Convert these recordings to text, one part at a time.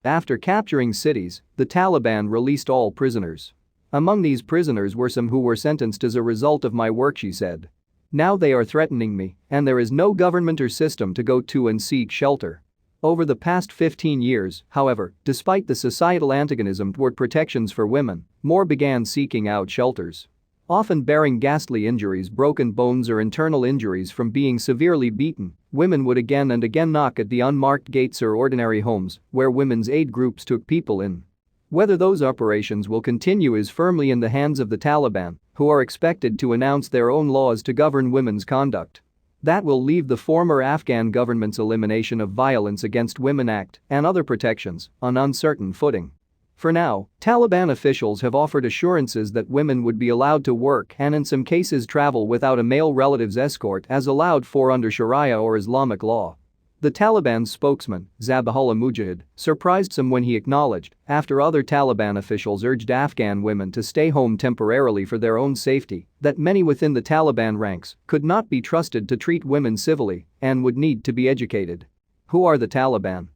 After capturing cities, the Taliban released all prisoners. Among these prisoners were some who were sentenced as a result of my work, she said. Now they are threatening me, and there is no government or system to go to and seek shelter. Over the past 15 years, however, despite the societal antagonism toward protections for women, more began seeking out shelters. Often bearing ghastly injuries, broken bones or internal injuries from being severely beaten, women would again and again knock at the unmarked gates or ordinary homes where women's aid groups took people in. Whether those operations will continue is firmly in the hands of the Taliban, who are expected to announce their own laws to govern women's conduct. That will leave the former Afghan government's Elimination of Violence Against Women Act and other protections on uncertain footing. For now, Taliban officials have offered assurances that women would be allowed to work and in some cases travel without a male relative's escort as allowed for under Shariah or Islamic law. The Taliban's spokesman, Zabihullah Mujahid, surprised some when he acknowledged, after other Taliban officials urged Afghan women to stay home temporarily for their own safety, that many within the Taliban ranks could not be trusted to treat women civilly and would need to be educated. Who are the Taliban?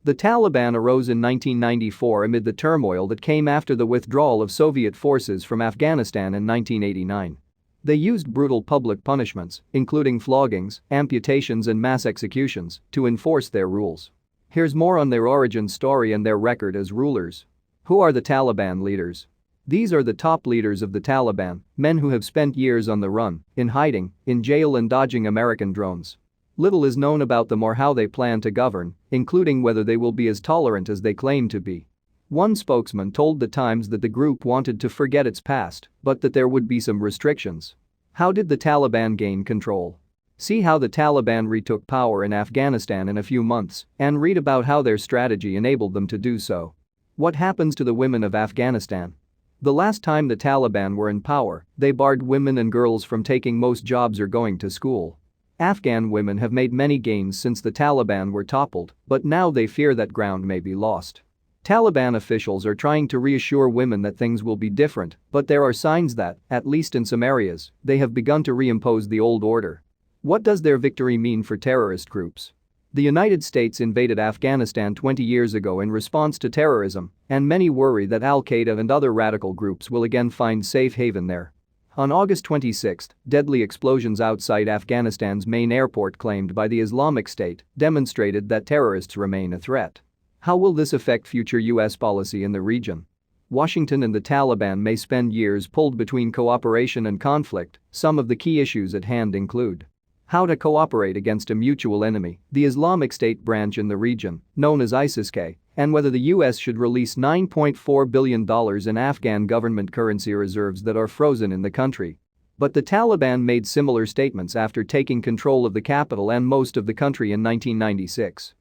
The Taliban arose in 1994 amid the turmoil that came after the withdrawal of Soviet forces from Afghanistan in 1989. They used brutal public punishments, including floggings, amputations and mass executions, to enforce their rules. Here's more on their origin story and their record as rulers. Who are the Taliban leaders? These are the top leaders of the Taliban, men who have spent years on the run, in hiding, in jail and dodging American drones. Little is known about them or how they plan to govern, including whether they will be as tolerant as they claim to be. One spokesman told The Times that the group wanted to forget its past, but that there would be some restrictions. How did the Taliban gain control? See how the Taliban retook power in Afghanistan in a few months and read about how their strategy enabled them to do so. What happens to the women of Afghanistan? The last time the Taliban were in power, they barred women and girls from taking most jobs or going to school. Afghan women have made many gains since the Taliban were toppled, but now they fear that ground may be lost. Taliban officials are trying to reassure women that things will be different, but there are signs that, at least in some areas, they have begun to reimpose the old order. What does their victory mean for terrorist groups? The United States invaded Afghanistan 20 years ago in response to terrorism, and many worry that Al-Qaeda and other radical groups will again find safe haven there. On August 26, deadly explosions outside Afghanistan's main airport claimed by the Islamic State demonstrated that terrorists remain a threat. How will this affect future U.S. policy in the region? Washington and the Taliban may spend years pulled between cooperation and conflict. Some of the key issues at hand include how to cooperate against a mutual enemy, the Islamic State branch in the region, known as ISIS-K, and whether the U.S. should release $9.4 billion in Afghan government currency reserves that are frozen in the country. But the Taliban made similar statements after taking control of the capital and most of the country in 1996.